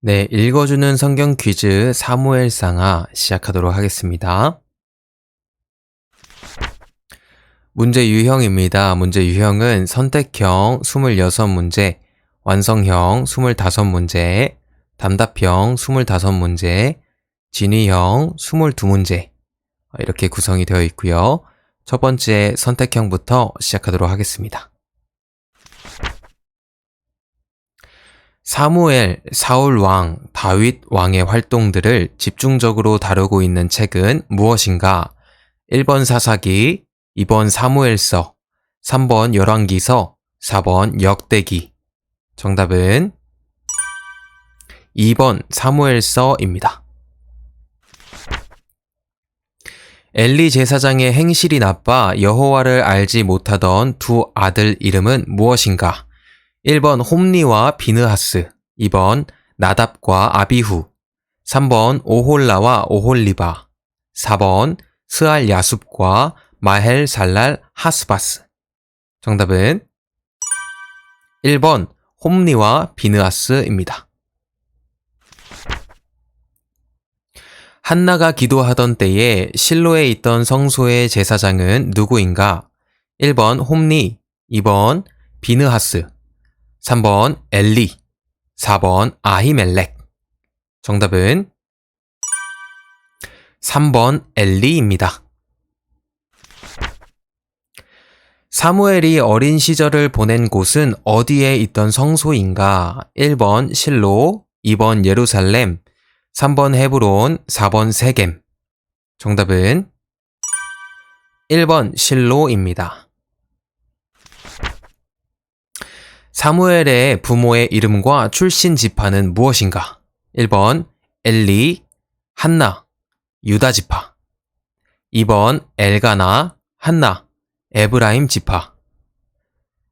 네, 읽어주는 성경 퀴즈 사무엘상하 시작하도록 하겠습니다. 문제 유형입니다. 문제 유형은 선택형 26문제, 완성형 25문제, 답답형 25문제, 진위형 22문제 이렇게 구성이 되어 있고요. 첫 번째 선택형부터 시작하도록 하겠습니다. 사무엘, 사울 왕, 다윗 왕의 활동들을 집중적으로 다루고 있는 책은 무엇인가? 1번 사사기, 2번 사무엘서, 3번 열왕기서, 4번 역대기. 정답은 2번 사무엘서입니다. 엘리 제사장의 행실이 나빠 여호와를 알지 못하던 두 아들 이름은 무엇인가? 1번 홈리와 비느하스, 2번 나답과 아비후, 3번 오홀라와 오홀리바, 4번 스알 야숲과 마헬 살랄 하스바스. 정답은 1번 홈리와 비느하스입니다. 한나가 기도하던 때에 실로에 있던 성소의 제사장은 누구인가? 1번 홈리, 2번 비느하스, 3번 엘리, 4번 아히멜렉. 정답은 3번 엘리입니다. 사무엘이 어린 시절을 보낸 곳은 어디에 있던 성소인가? 1번 실로, 2번 예루살렘, 3번 헤브론, 4번 세겜. 정답은 1번 실로입니다. 사무엘의 부모의 이름과 출신 지파는 무엇인가? 1번 엘리, 한나, 유다 지파. 2번 엘가나, 한나, 에브라임 지파.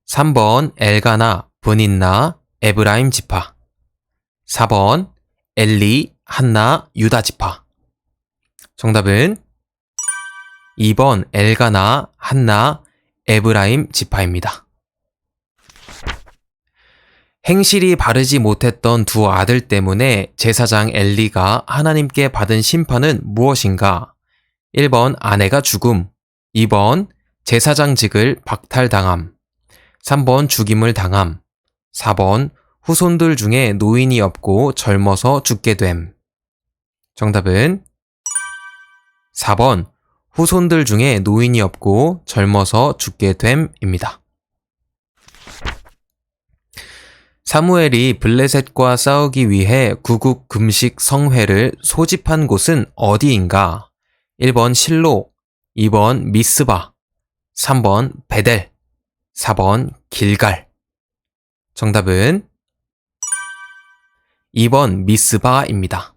3번 엘가나, 브닌나, 에브라임 지파. 4번 엘리, 한나, 유다 지파. 정답은 2번 엘가나, 한나, 에브라임 지파입니다. 행실이 바르지 못했던 두 아들 때문에 제사장 엘리가 하나님께 받은 심판은 무엇인가? 1번 아내가 죽음, 2번 제사장직을 박탈당함, 3번 죽임을 당함, 4번 후손들 중에 노인이 없고 젊어서 죽게 됨. 정답은 4번 후손들 중에 노인이 없고 젊어서 죽게 됨입니다. 사무엘이 블레셋과 싸우기 위해 구국 금식 성회를 소집한 곳은 어디인가? 1번 실로, 2번 미스바, 3번 베델, 4번 길갈. 정답은 2번 미스바입니다.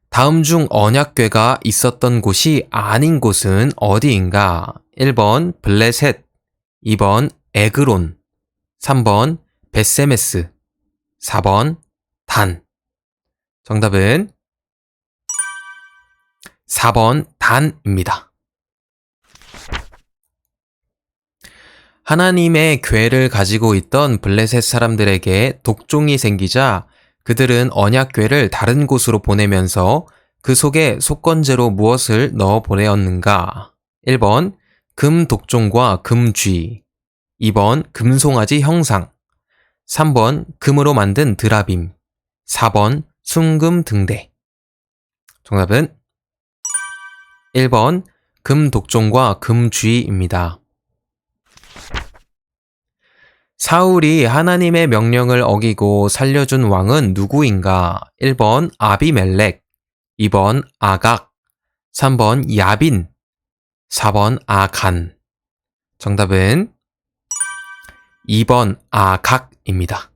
다음 중 언약궤가 있었던 곳이 아닌 곳은 어디인가? 1번 블레셋, 2번 에그론, 3번 베세메스, 4번 단. 정답은 4번 단입니다. 하나님의 궤를 가지고 있던 블레셋 사람들에게 독종이 생기자 그들은 언약궤를 다른 곳으로 보내면서 그 속에 속건제로 무엇을 넣어 보내었는가? 1번 금 독종과 금쥐, 2번 금송아지 형상, 3번 금으로 만든 드라빔, 4번 순금 등대. 정답은 1번 금 독종과 금쥐입니다. 사울이 하나님의 명령을 어기고 살려준 왕은 누구인가? 1번 아비멜렉, 2번 아각, 3번 야빈, 4번 아간. 정답은 2번 아각입니다.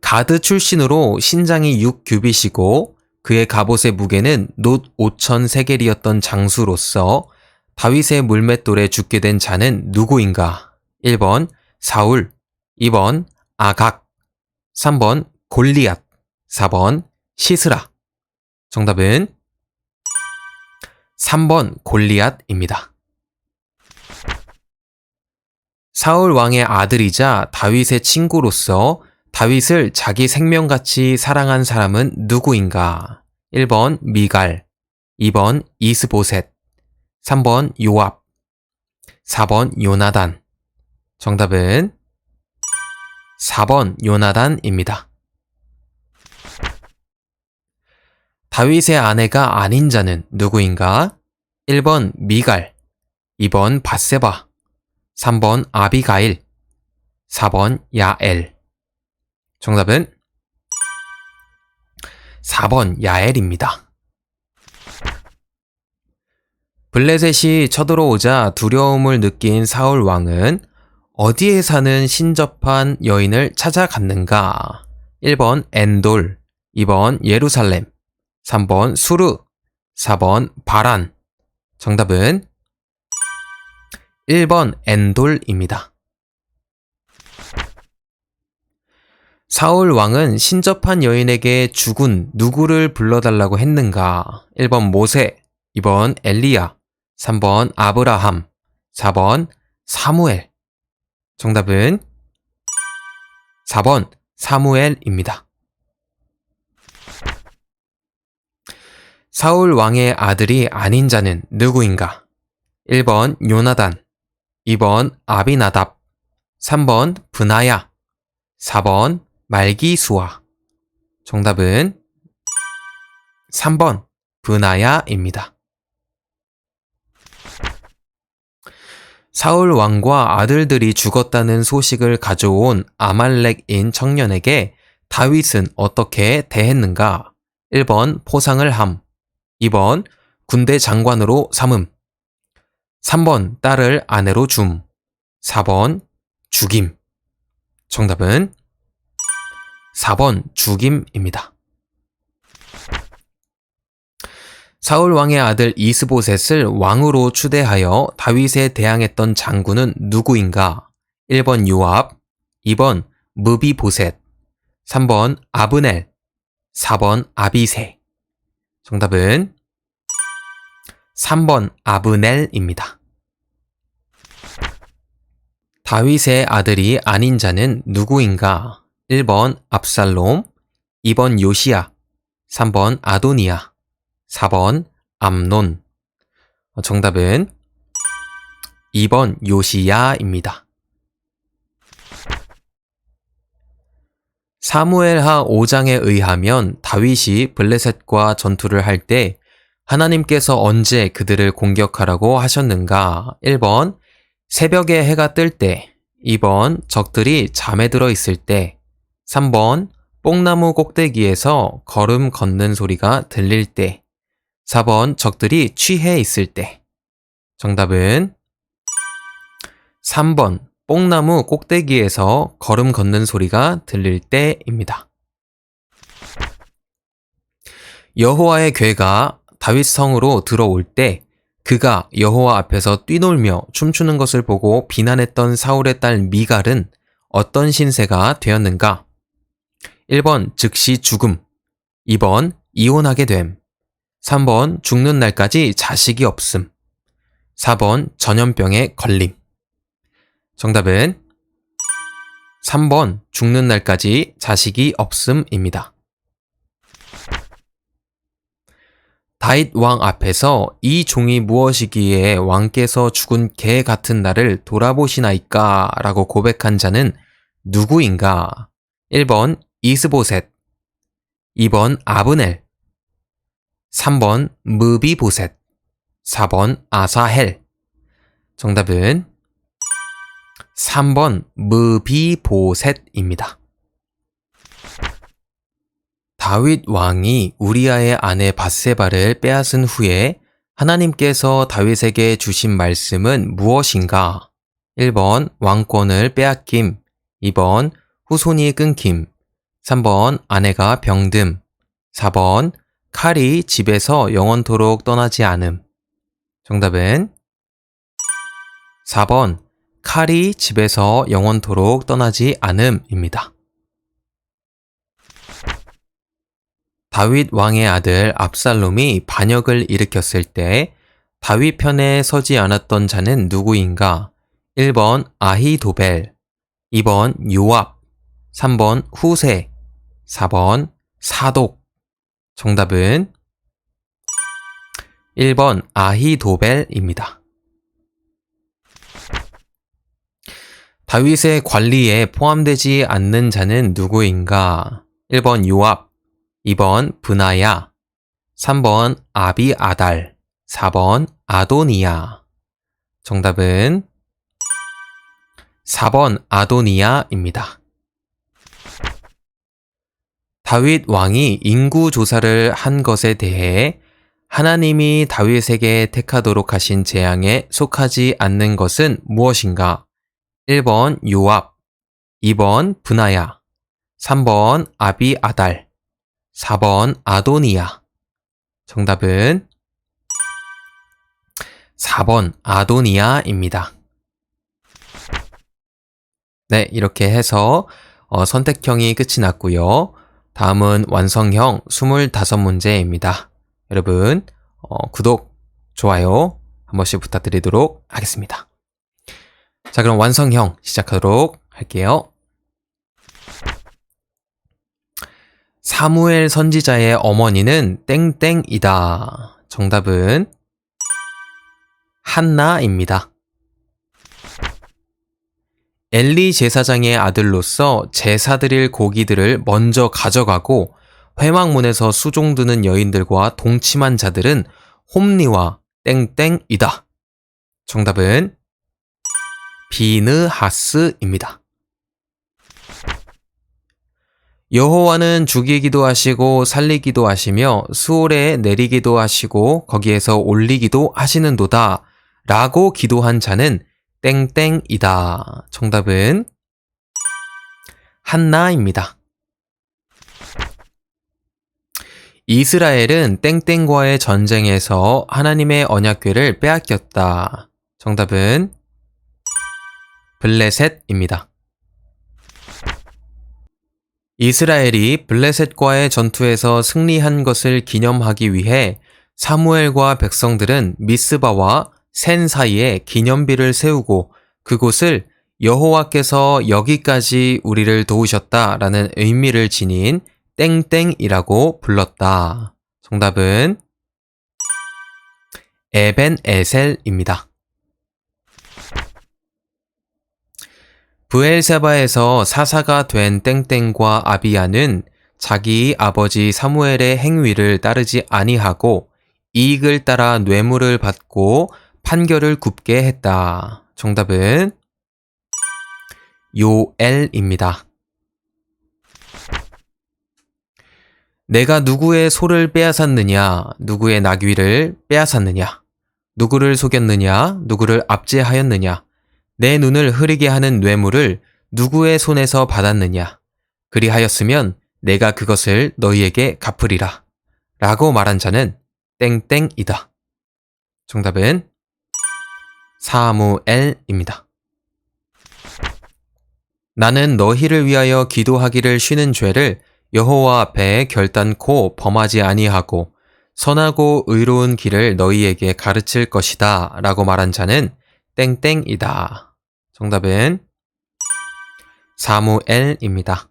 가드 출신으로 신장이 6규빗이고 그의 갑옷의 무게는 놋 5,000세겔이었던 장수로서 다윗의 물맷돌에 죽게 된 자는 누구인가? 1번 사울, 2번 아각, 3번 골리앗, 4번 시스라. 정답은 3번 골리앗입니다. 사울 왕의 아들이자 다윗의 친구로서 다윗을 자기 생명같이 사랑한 사람은 누구인가? 1번 미갈, 2번 이스보셋, 3번 요압, 4번 요나단. 정답은 4번 요나단입니다. 다윗의 아내가 아닌 자는 누구인가? 1번 미갈, 2번 밧세바, 3번 아비가일, 4번 야엘. 정답은 4번 야엘입니다. 블레셋이 쳐들어오자 두려움을 느낀 사울 왕은 어디에 사는 신접한 여인을 찾아갔는가? 1번 엔돌, 2번 예루살렘, 3번 수르, 4번 바란. 정답은 1번 엔돌입니다. 사울 왕은 신접한 여인에게 죽은 누구를 불러달라고 했는가? 1번 모세, 2번 엘리야, 3번 아브라함, 4번 사무엘. 정답은 4번 사무엘입니다. 사울 왕의 아들이 아닌 자는 누구인가? 1번 요나단, 2번 아비나답, 3번 브나야, 4번 말기수아. 정답은 3번 브나야입니다. 사울 왕과 아들들이 죽었다는 소식을 가져온 아말렉인 청년에게 다윗은 어떻게 대했는가? 1번 포상을 함, 2번 군대 장관으로 삼음, 3번 딸을 아내로 줌, 4번 죽임. 정답은 4번 죽임입니다. 사울 왕의 아들 이스보셋을 왕으로 추대하여 다윗에 대항했던 장군은 누구인가? 1번 요압, 2번 무비보셋, 3번 아브넬, 4번 아비새. 정답은 3번 아브넬입니다. 다윗의 아들이 아닌 자는 누구인가? 1번 압살롬, 2번 요시야, 3번 아도니야, 4번 암논. 정답은 2번 요시야입니다. 사무엘하 5장에 의하면 다윗이 블레셋과 전투를 할 때 하나님께서 언제 그들을 공격하라고 하셨는가? 1번 새벽에 해가 뜰 때, 2번 적들이 잠에 들어 있을 때, 3번 뽕나무 꼭대기에서 걸음 걷는 소리가 들릴 때, 4번 적들이 취해 있을 때. 정답은 3번 뽕나무 꼭대기에서 걸음 걷는 소리가 들릴 때입니다. 여호와의 궤가 다윗 성으로 들어올 때 그가 여호와 앞에서 뛰놀며 춤추는 것을 보고 비난했던 사울의 딸 미갈은 어떤 신세가 되었는가? 1번 즉시 죽음, 2번 이혼하게 됨, 3번 죽는 날까지 자식이 없음, 4번 전염병에 걸림. 정답은 3번 죽는 날까지 자식이 없음입니다. 다윗 왕 앞에서 이 종이 무엇이기에 왕께서 죽은 개 같은 나를 돌아보시나이까? 라고 고백한 자는 누구인가? 1번 이스보셋, 2번 아브넬, 3번 무비보셋, 4번 아사헬. 정답은 3번 무비보셋입니다. 다윗 왕이 우리아의 아내 밧세바를 빼앗은 후에 하나님께서 다윗에게 주신 말씀은 무엇인가? 1번 왕권을 빼앗김, 2번 후손이 끊김, 3번 아내가 병듦, 4번 칼이 집에서 영원토록 떠나지 않음. 정답은 4번 칼이 집에서 영원토록 떠나지 않음입니다. 다윗 왕의 아들 압살롬이 반역을 일으켰을 때 다윗 편에 서지 않았던 자는 누구인가? 1번 아히도벨, 2번 요압, 3번 후세, 4번 사독. 정답은 1번 아히도벨입니다. 다윗의 관리에 포함되지 않는 자는 누구인가? 1번 요압, 2번 브나야, 3번 아비아달, 4번 아도니야. 정답은 4번 아도니야입니다. 다윗 왕이 인구 조사를 한 것에 대해 하나님이 다윗에게 택하도록 하신 재앙에 속하지 않는 것은 무엇인가? 1번 요압, 2번 브나야, 3번 아비아달, 4번 아도니야. 정답은 4번 아도니야입니다. 네, 이렇게 해서 선택형이 끝이 났고요. 다음은 완성형 25문제입니다. 여러분 구독, 좋아요 한 번씩 부탁드리도록 하겠습니다. 자, 그럼 완성형 시작하도록 할게요. 사무엘 선지자의 어머니는 땡땡이다. 정답은 한나입니다. 엘리 제사장의 아들로서 제사 드릴 고기들을 먼저 가져가고 회막문에서 수종 드는 여인들과 동침한 자들은 홈리와 땡땡이다. 정답은 비느하스입니다. 여호와는 죽이기도 하시고 살리기도 하시며 수월에 내리기도 하시고 거기에서 올리기도 하시는도다 라고 기도한 자는 땡땡이다. 정답은 한나입니다. 이스라엘은 땡땡과의 전쟁에서 하나님의 언약궤를 빼앗겼다. 정답은 블레셋입니다. 이스라엘이 블레셋과의 전투에서 승리한 것을 기념하기 위해 사무엘과 백성들은 미스바와 센 사이에 기념비를 세우고 그곳을 여호와께서 여기까지 우리를 도우셨다라는 의미를 지닌 땡땡이라고 불렀다. 정답은 에벤에셀입니다. 브엘세바에서 사사가 된 땡땡과 아비야는 자기 아버지 사무엘의 행위를 따르지 아니하고 이익을 따라 뇌물을 받고 판결을 굽게 했다. 정답은 요엘입니다. 내가 누구의 소를 빼앗았느냐, 누구의 나귀를 빼앗았느냐, 누구를 속였느냐, 누구를 압제하였느냐, 내 눈을 흐리게 하는 뇌물을 누구의 손에서 받았느냐, 그리하였으면 내가 그것을 너희에게 갚으리라 라고 말한 자는 땡땡이다. 정답은 사무엘입니다. 나는 너희를 위하여 기도하기를 쉬는 죄를 여호와 앞에 결단코 범하지 아니하고 선하고 의로운 길을 너희에게 가르칠 것이다 라고 말한 자는 땡땡이다. 정답은 사무엘입니다.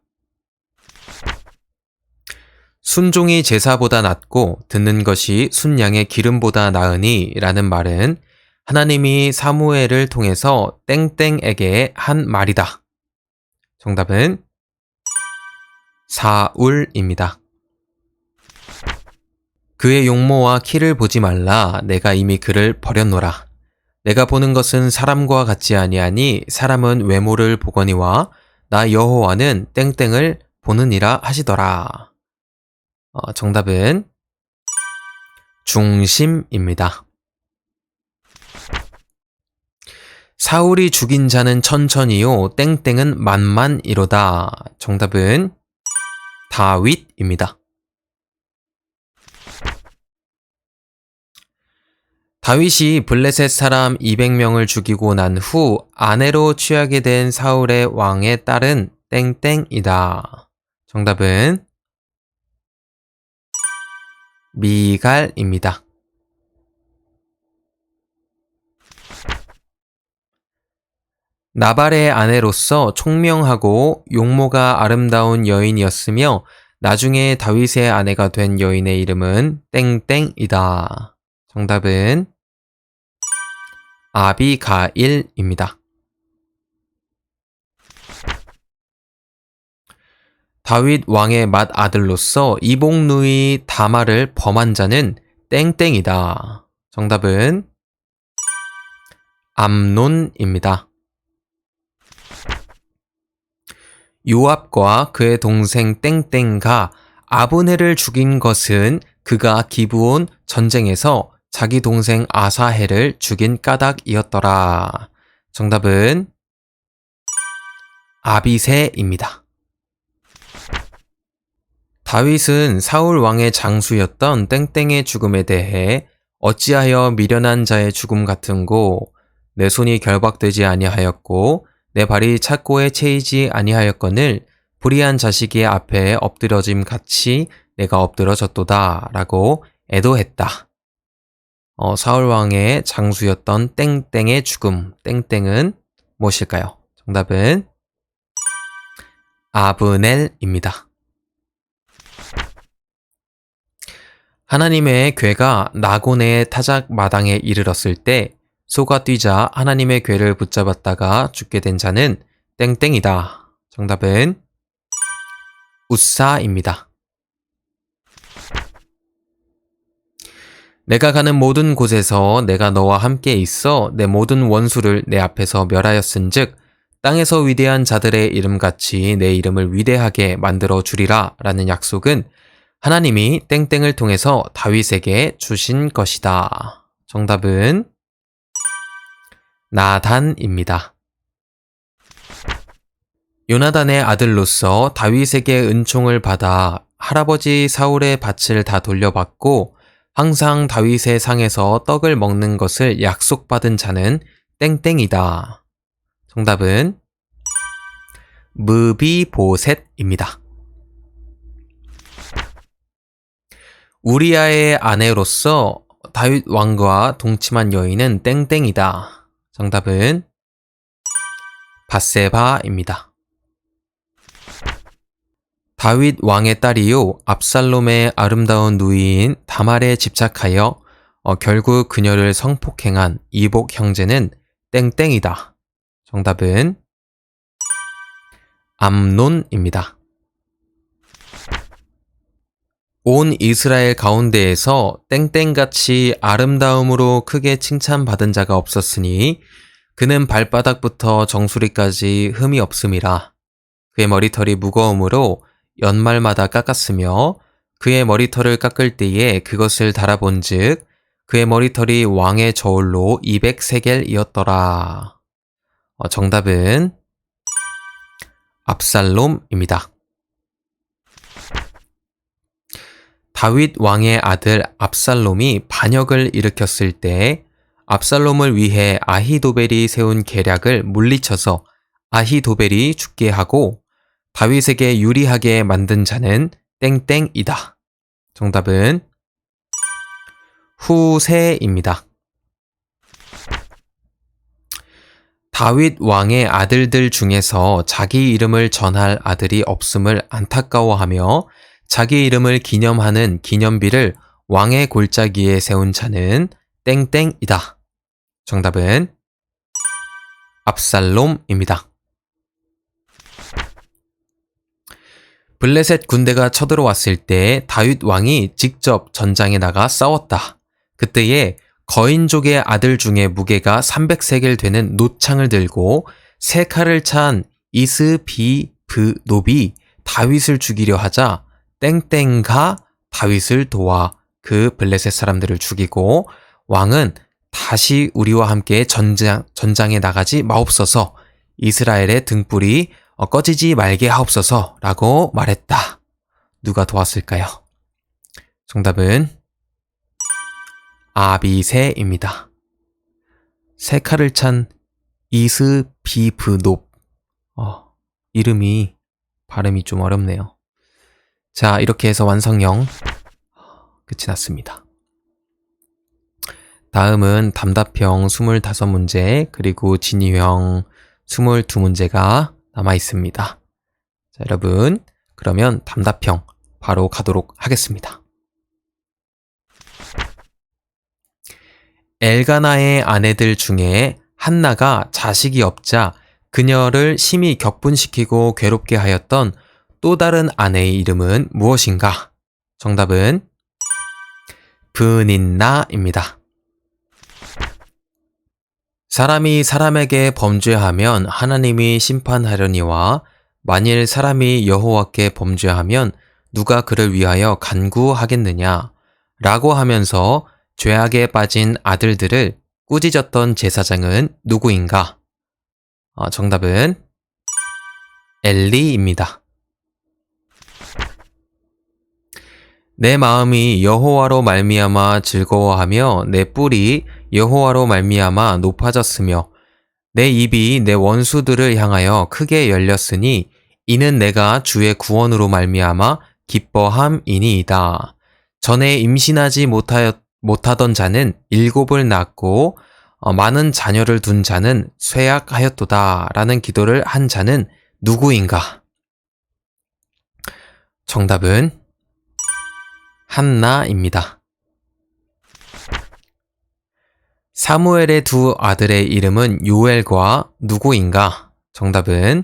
순종이 제사보다 낫고 듣는 것이 순양의 기름보다 나으니 라는 말은 하나님이 사무엘을 통해서 땡땡에게 한 말이다. 정답은 사울입니다. 그의 용모와 키를 보지 말라. 내가 이미 그를 버렸노라. 내가 보는 것은 사람과 같지 아니하니 사람은 외모를 보거니와 나 여호와는 땡땡을 보느니라 하시더라. 정답은 중심입니다. 사울이 죽인 자는 천천히요 땡땡은 만만이로다. 정답은 다윗입니다. 다윗이 블레셋 사람 200명을 죽이고 난 후 아내로 취하게 된 사울의 왕의 딸은 땡땡이다. 정답은 미갈입니다. 나발의 아내로서 총명하고 용모가 아름다운 여인이었으며 나중에 다윗의 아내가 된 여인의 이름은 땡땡이다. 정답은 아비가일입니다. 다윗 왕의 맏아들로서 이복누이 다말을 범한 자는 땡땡이다. 정답은 암논입니다. 요압과 그의 동생 땡땡가 아브넬을 죽인 것은 그가 기브온 전쟁에서 자기 동생 아사헬을 죽인 까닭이었더라. 정답은 아비새입니다. 다윗은 사울 왕의 장수였던 땡땡의 죽음에 대해 어찌하여 미련한 자의 죽음 같은고 내 손이 결박되지 아니하였고 내 발이 착고에 채이지 아니하였거늘 불의한 자식의 앞에 엎드러짐 같이 내가 엎드러졌도다 라고 애도했다. 사울 왕의 장수였던 땡땡의 죽음, 땡땡은 무엇일까요? 정답은 아브넬입니다. 하나님의 궤가 나곤의 타작 마당에 이르렀을 때 소가 뛰자 하나님의 궤를 붙잡았다가 죽게 된 자는 땡땡이다. 정답은 우사입니다. 내가 가는 모든 곳에서 내가 너와 함께 있어 내 모든 원수를 내 앞에서 멸하였은즉 땅에서 위대한 자들의 이름같이 내 이름을 위대하게 만들어 주리라 라는 약속은 하나님이 땡땡을 통해서 다윗에게 주신 것이다. 정답은 나단입니다. 요나단의 아들로서 다윗에게 은총을 받아 할아버지 사울의 밭을 다 돌려받고 항상 다윗의 상에서 떡을 먹는 것을 약속받은 자는 땡땡이다. 정답은 무비보셋입니다. 우리아의 아내로서 다윗 왕과 동침한 여인은 땡땡이다. 정답은 밧세바입니다. 다윗 왕의 딸이요 압살롬의 아름다운 누이인 다말에 집착하여 결국 그녀를 성폭행한 이복 형제는 땡땡이다. 정답은 암논입니다. 온 이스라엘 가운데에서 땡땡같이 아름다움으로 크게 칭찬받은 자가 없었으니 그는 발바닥부터 정수리까지 흠이 없음이라. 그의 머리털이 무거움으로 연말마다 깎았으며 그의 머리털을 깎을 때에 그것을 달아본 즉 그의 머리털이 왕의 저울로 200세겔이었더라. 정답은 압살롬입니다. 다윗 왕의 아들 압살롬이 반역을 일으켰을 때 압살롬을 위해 아히도벨이 세운 계략을 물리쳐서 아히도벨이 죽게 하고 다윗에게 유리하게 만든 자는 땡땡이다. 정답은 후세입니다. 다윗 왕의 아들들 중에서 자기 이름을 전할 아들이 없음을 안타까워하며 자기 이름을 기념하는 기념비를 왕의 골짜기에 세운 자는 땡땡이다. 정답은 압살롬입니다. 블레셋 군대가 쳐들어왔을 때 다윗 왕이 직접 전장에 나가 싸웠다. 그때에 거인족의 아들 중에 무게가 300세겔 되는 노창을 들고 세 칼을 찬 이스비브노비 다윗을 죽이려 하자 땡땡가 다윗을 도와 그 블레셋 사람들을 죽이고 왕은 다시 우리와 함께 전장에 나가지 마옵소서 이스라엘의 등불이 꺼지지 말게 하옵소서 라고 말했다. 누가 도왔을까요? 정답은 아비새입니다. 세 칼을 찬 이스비브노 이름이 발음이 좀 어렵네요. 자, 이렇게 해서 완성형 끝이 났습니다. 다음은 답답형 25문제 그리고 진위형 22문제가 남아 있습니다. 자, 여러분, 그러면 답답형 바로 가도록 하겠습니다. 엘가나의 아내들 중에 한나가 자식이 없자 그녀를 심히 격분시키고 괴롭게 하였던 또 다른 아내의 이름은 무엇인가? 정답은 브닌나입니다. 사람이 사람에게 범죄하면 하나님이 심판하려니와 만일 사람이 여호와께 범죄하면 누가 그를 위하여 간구하겠느냐? 라고 하면서 죄악에 빠진 아들들을 꾸짖었던 제사장은 누구인가? 정답은 엘리입니다. 내 마음이 여호와로 말미암아 즐거워하며 내 뿔이 여호와로 말미암아 높아졌으며 내 입이 내 원수들을 향하여 크게 열렸으니 이는 내가 주의 구원으로 말미암아 기뻐함이니이다. 전에 임신하지 못하던 자는 7을 낳고 많은 자녀를 둔 자는 쇠약하였도다 라는 기도를 한 자는 누구인가? 정답은 한나입니다. 사무엘의 두 아들의 이름은 요엘과 누구인가? 정답은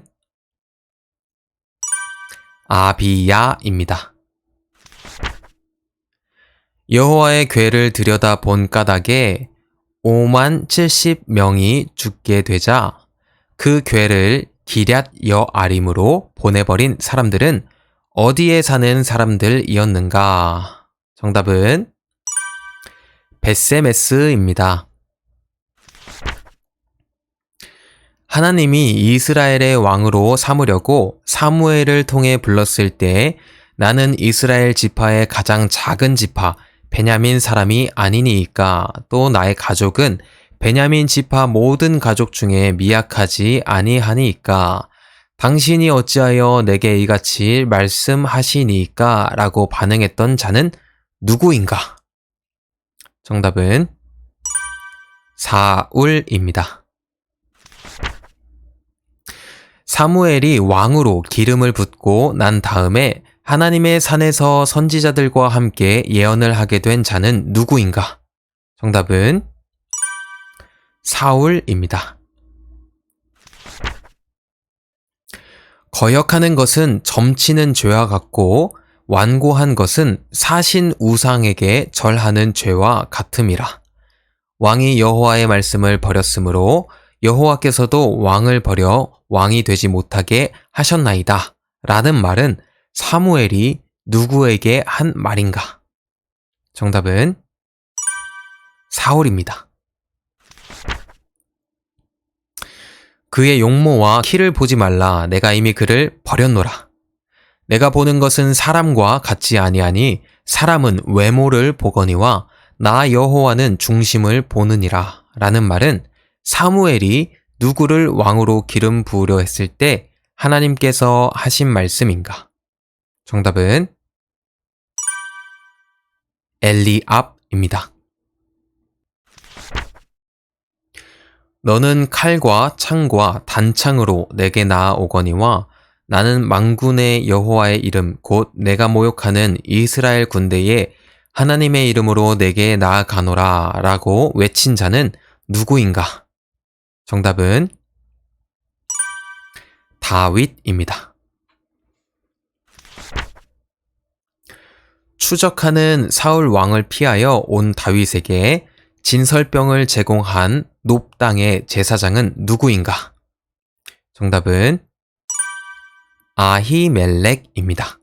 아비야입니다. 여호와의 궤를 들여다본 까닭에 50,070명이 죽게 되자 그 궤를 기럇 여아림으로 보내버린 사람들은 어디에 사는 사람들이었는가? 정답은 벳세메스입니다. 하나님이 이스라엘의 왕으로 삼으려고 사무엘을 통해 불렀을 때 나는 이스라엘 지파의 가장 작은 지파 베냐민 사람이 아니니이까 또 나의 가족은 베냐민 지파 모든 가족 중에 미약하지 아니하니이까 당신이 어찌하여 내게 이같이 말씀하시니까 라고 반응했던 자는 누구인가? 정답은 사울입니다. 사무엘이 왕으로 기름을 붓고 난 다음에 하나님의 산에서 선지자들과 함께 예언을 하게 된 자는 누구인가? 정답은 사울입니다. 거역하는 것은 점치는 죄와 같고 완고한 것은 사신 우상에게 절하는 죄와 같음이라. 왕이 여호와의 말씀을 버렸으므로 여호와께서도 왕을 버려 왕이 되지 못하게 하셨나이다. 라는 말은 사무엘이 누구에게 한 말인가? 정답은 사울입니다. 그의 용모와 키를 보지 말라. 내가 이미 그를 버렸노라. 내가 보는 것은 사람과 같지 아니하니 사람은 외모를 보거니와 나 여호와는 중심을 보느니라. 라는 말은 사무엘이 누구를 왕으로 기름 부으려 했을 때 하나님께서 하신 말씀인가? 정답은 엘리압입니다. 너는 칼과 창과 단창으로 내게 나아오거니와 나는 만군의 여호와의 이름 곧 내가 모욕하는 이스라엘 군대에 하나님의 이름으로 내게 나아가노라 라고 외친 자는 누구인가? 정답은 다윗입니다. 추적하는 사울 왕을 피하여 온 다윗에게 진설병을 제공한 높 땅의 제사장은 누구인가? 정답은 아히멜렉입니다.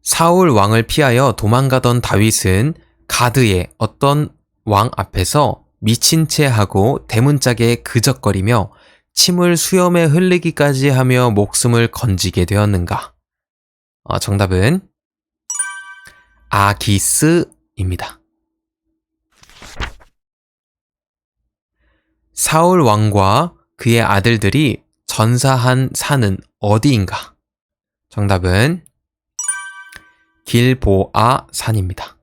사울 왕을 피하여 도망가던 다윗은 가드의 어떤 왕 앞에서 미친 채 하고 대문짝에 그적거리며 침을 수염에 흘리기까지 하며 목숨을 건지게 되었는가? 정답은 아기스입니다. 사울 왕과 그의 아들들이 전사한 산은 어디인가? 정답은 길보아 산입니다.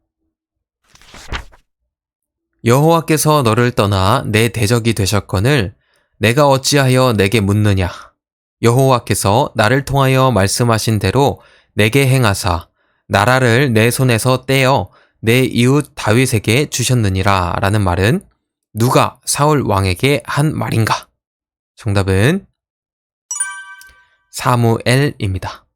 여호와께서 너를 떠나 내 대적이 되셨거늘 내가 어찌하여 내게 묻느냐. 여호와께서 나를 통하여 말씀하신 대로 내게 행하사 나라를 내 손에서 떼어 내 이웃 다윗에게 주셨느니라 라는 말은 누가 사울 왕에게 한 말인가? 정답은 사무엘입니다.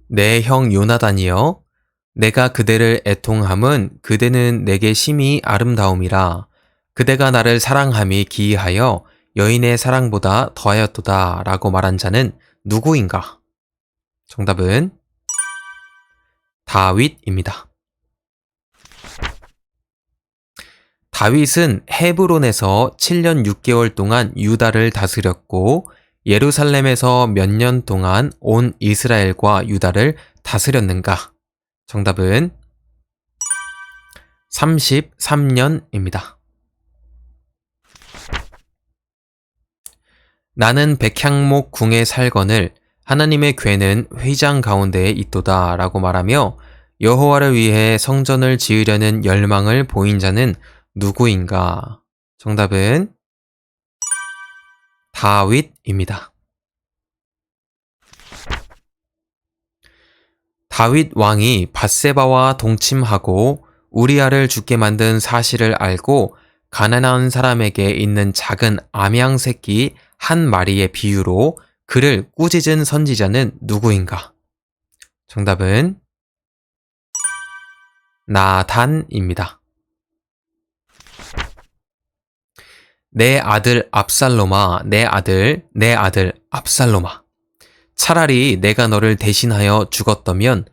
내 형 요나단이여 내가 그대를 애통함은 그대는 내게 심히 아름다움이라 그대가 나를 사랑함이 기이하여 여인의 사랑보다 더하였도다 라고 말한 자는 누구인가? 정답은 다윗입니다. 다윗은 헤브론에서 7년 6개월 동안 유다를 다스렸고 예루살렘에서 몇 년 동안 온 이스라엘과 유다를 다스렸는가? 정답은 33년입니다. 나는 백향목 궁에 살거늘 하나님의 궤는 회장 가운데에 있도다 라고 말하며 여호와를 위해 성전을 지으려는 열망을 보인 자는 누구인가? 정답은 다윗입니다. 다윗 왕이 밧세바와 동침하고 우리아를 죽게 만든 사실을 알고 가난한 사람에게 있는 작은 암양 새끼 한 마리의 비유로 그를 꾸짖은 선지자는 누구인가? 정답은 나단입니다. 내 아들 압살롬아, 내 아들 압살롬아. 차라리 내가 너를 대신하여 죽었다면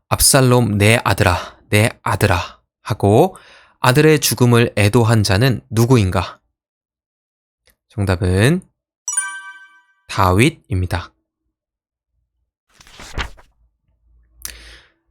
압살롬 내 아들아 하고 아들의 죽음을 애도한 자는 누구인가? 정답은 다윗입니다.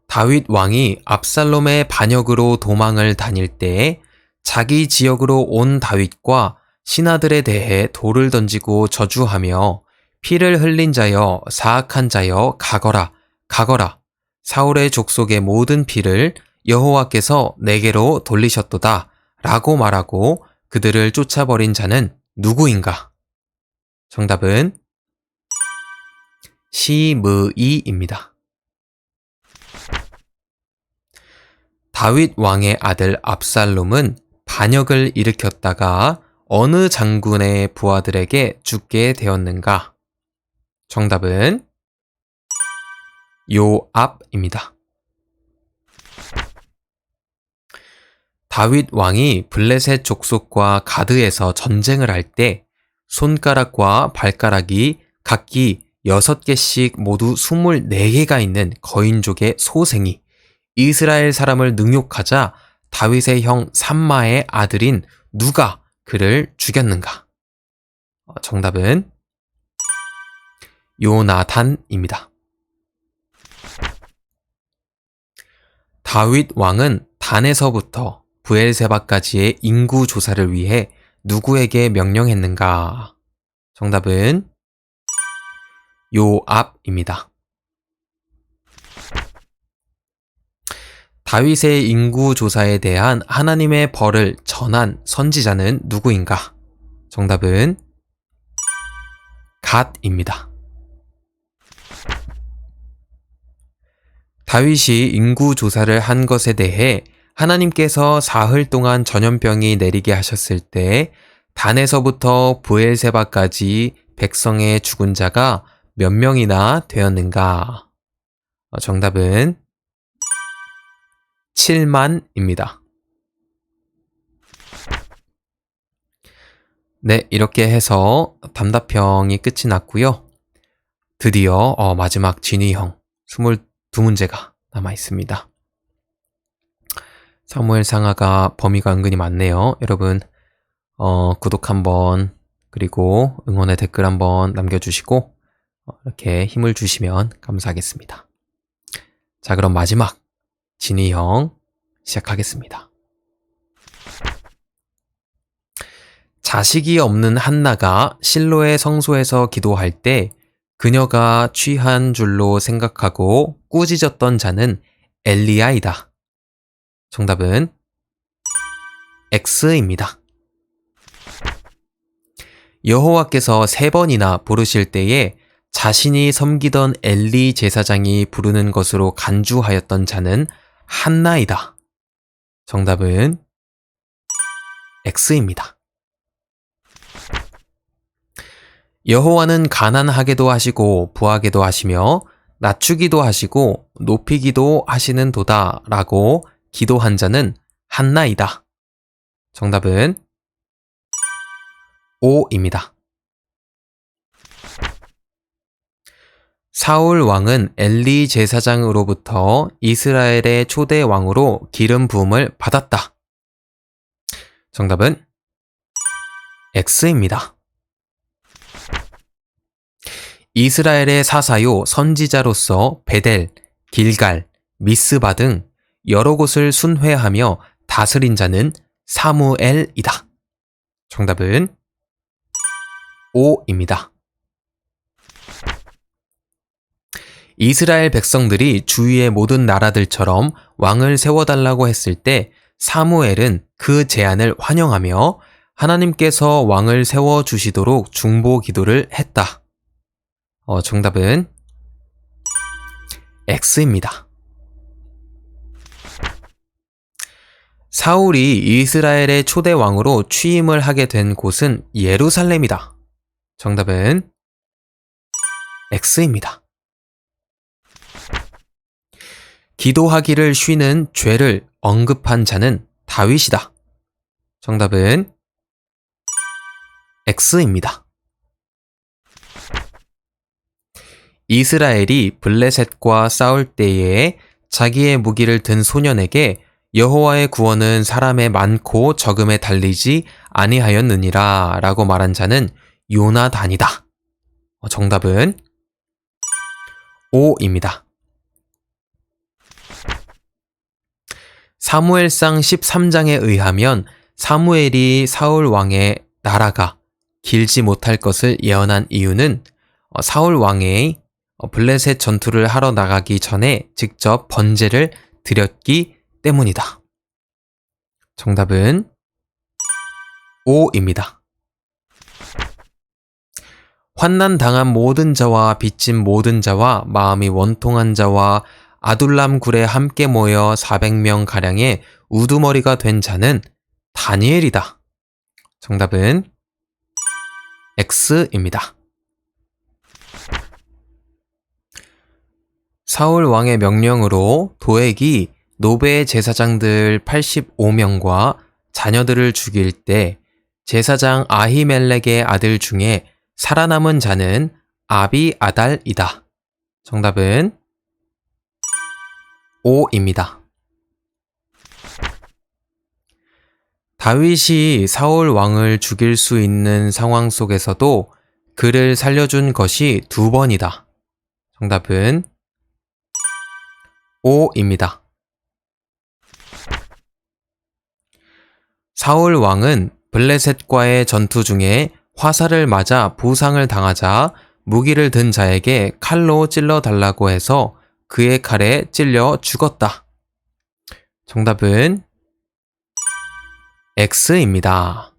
다윗 왕이 압살롬의 반역으로 도망을 다닐 때 자기 지역으로 온 다윗과 신하들에 대해 돌을 던지고 저주하며 피를 흘린 자여 사악한 자여 가거라 사울의 족속의 모든 피를 여호와께서 내게로 돌리셨도다 라고 말하고 그들을 쫓아버린 자는 누구인가? 정답은 시므이입니다. 다윗 왕의 아들 압살롬은 반역을 일으켰다가 어느 장군의 부하들에게 죽게 되었는가? 정답은 요압입니다. 다윗 왕이 블레셋 족속과 가드에서 전쟁을 할 때 손가락과 발가락이 각기 6개씩 모두 24개가 있는 거인족의 소생이 이스라엘 사람을 능욕하자 다윗의 형 삼마의 아들인 누가 그를 죽였는가? 정답은 요나단입니다. 다윗 왕은 단에서부터 브엘세바까지의 인구 조사를 위해 누구에게 명령했는가? 정답은 요압입니다. 다윗의 인구 조사에 대한 하나님의 벌을 전한 선지자는 누구인가? 정답은 갓입니다. 다윗이 인구 조사를 한 것에 대해 하나님께서 사흘 동안 전염병이 내리게 하셨을 때 단에서부터 브엘세바까지 백성의 죽은 자가 몇 명이나 되었는가? 정답은 7만입니다. 네, 이렇게 해서 답답형이 끝이 났고요. 드디어 마지막 진위형 22문제가 남아 있습니다. 사무엘 상하가 범위가 은근히 많네요. 여러분 구독 한번 그리고 응원의 댓글 한번 남겨주시고 이렇게 힘을 주시면 감사하겠습니다. 자, 그럼 마지막 진위형 시작하겠습니다. 자식이 없는 한나가 실로의 성소에서 기도할 때 그녀가 취한 줄로 생각하고 꾸짖었던 자는 엘리야이다. 정답은 X입니다. 여호와께서 3번이나 부르실 때에 자신이 섬기던 엘리 제사장이 부르는 것으로 간주하였던 자는 한나이다. 정답은 X입니다. 여호와는 가난하게도 하시고 부하게도 하시며 낮추기도 하시고 높이기도 하시는 도다 라고 기도한 자는 한나이다. 정답은 O입니다. 사울 왕은 엘리 제사장으로부터 이스라엘의 초대 왕으로 기름 부음을 받았다. 정답은 X입니다. 이스라엘의 사사요 선지자로서 베델, 길갈, 미스바 등 여러 곳을 순회하며 다스린 자는 사무엘이다. 정답은 O입니다. 이스라엘 백성들이 주위의 모든 나라들처럼 왕을 세워달라고 했을 때 사무엘은 그 제안을 환영하며 하나님께서 왕을 세워주시도록 중보 기도를 했다. 정답은 X입니다. 사울이 이스라엘의 초대 왕으로 취임을 하게 된 곳은 예루살렘이다. 정답은 X입니다. 기도하기를 쉬는 죄를 언급한 자는 다윗이다. 정답은 X입니다. 이스라엘이 블레셋과 싸울 때에 자기의 무기를 든 소년에게 여호와의 구원은 사람의 많고 적음에 달리지 아니하였느니라 라고 말한 자는 요나단이다. 정답은 O입니다. 사무엘상 13장에 의하면 사무엘이 사울 왕의 나라가 길지 못할 것을 예언한 이유는 사울 왕의 블레셋 전투를 하러 나가기 전에 직접 번제를 드렸기 때문이다. 정답은 O입니다. 환난 당한 모든 자와 빚진 모든 자와 마음이 원통한 자와 아둘람 굴에 함께 모여 400명 가량의 우두머리가 된 자는 다니엘이다. 정답은 X입니다. 사울 왕의 명령으로 도액이 노베의 제사장들 85명과 자녀들을 죽일 때 제사장 아히멜렉의 아들 중에 살아남은 자는 아비아달이다. 정답은 O입니다. 다윗이 사울 왕을 죽일 수 있는 상황 속에서도 그를 살려준 것이 2번이다. 정답은 O입니다. 사울 왕은 블레셋과의 전투 중에 화살을 맞아 부상을 당하자 무기를 든 자에게 칼로 찔러 달라고 해서 그의 칼에 찔려 죽었다. 정답은 X입니다.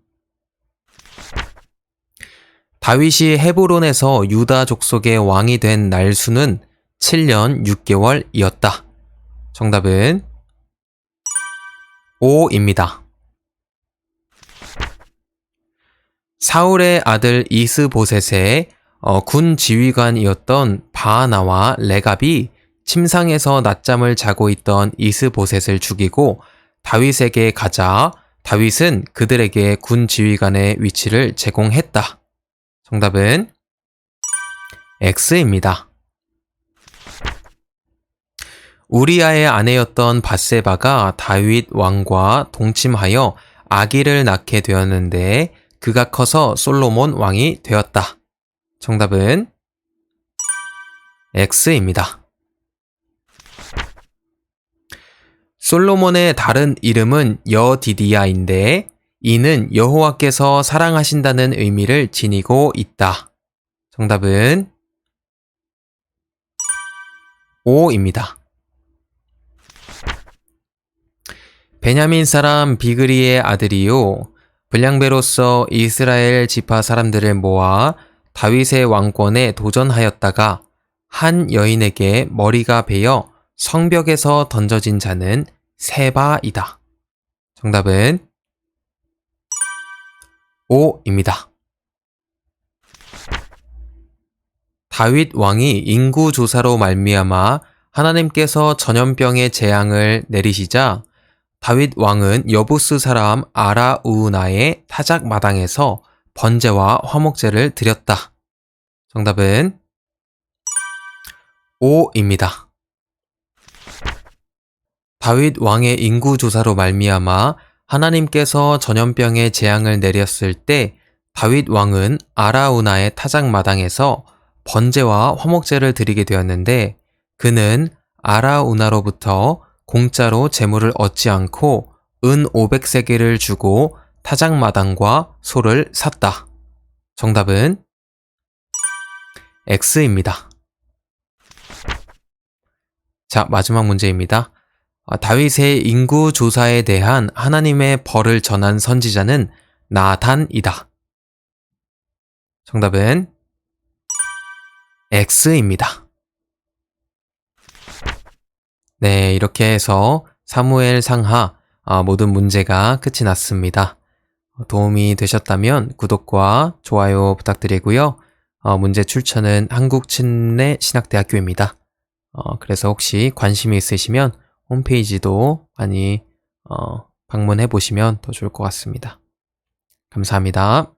다윗이 헤브론에서 유다 족속의 왕이 된 날수는 7년 6개월이었다. 정답은 O입니다. 사울의 아들 이스보셋의 군 지휘관이었던 바하나와 레갑이 침상에서 낮잠을 자고 있던 이스보셋을 죽이고 다윗에게 가자 다윗은 그들에게 군 지휘관의 위치를 제공했다. 정답은 X입니다. 우리아의 아내였던 밧세바가 다윗 왕과 동침하여 아기를 낳게 되었는데 그가 커서 솔로몬 왕이 되었다. 정답은 X입니다. 솔로몬의 다른 이름은 여디디야인데 이는 여호와께서 사랑하신다는 의미를 지니고 있다. 정답은 O입니다. 베냐민 사람 비그리의 아들이요. 불량배로서 이스라엘 지파 사람들을 모아 다윗의 왕권에 도전하였다가 한 여인에게 머리가 베어 성벽에서 던져진 자는 세바이다. 정답은 5입니다. 다윗 왕이 인구 조사로 말미암아 하나님께서 전염병의 재앙을 내리시자 다윗 왕은 여부스 사람 아라우나의 타작 마당에서 번제와 화목제를 드렸다. 정답은 5입니다. 다윗 왕의 인구 조사로 말미암아 하나님께서 전염병의 재앙을 내렸을 때 다윗 왕은 아라우나의 타작 마당에서 번제와 화목제를 드리게 되었는데 그는 아라우나로부터 공짜로 재물을 얻지 않고 은 500세겔을 주고 타작마당과 소를 샀다. 정답은 X입니다. 자, 마지막 문제입니다. 다윗의 인구 조사에 대한 하나님의 벌을 전한 선지자는 나단이다. 정답은 X입니다. 네, 이렇게 해서 사무엘 상하 모든 문제가 끝이 났습니다. 도움이 되셨다면 구독과 좋아요 부탁드리고요. 문제 출처는 한국침례신학대학교입니다. 그래서 혹시 관심이 있으시면 홈페이지도 많이 방문해 보시면 더 좋을 것 같습니다. 감사합니다.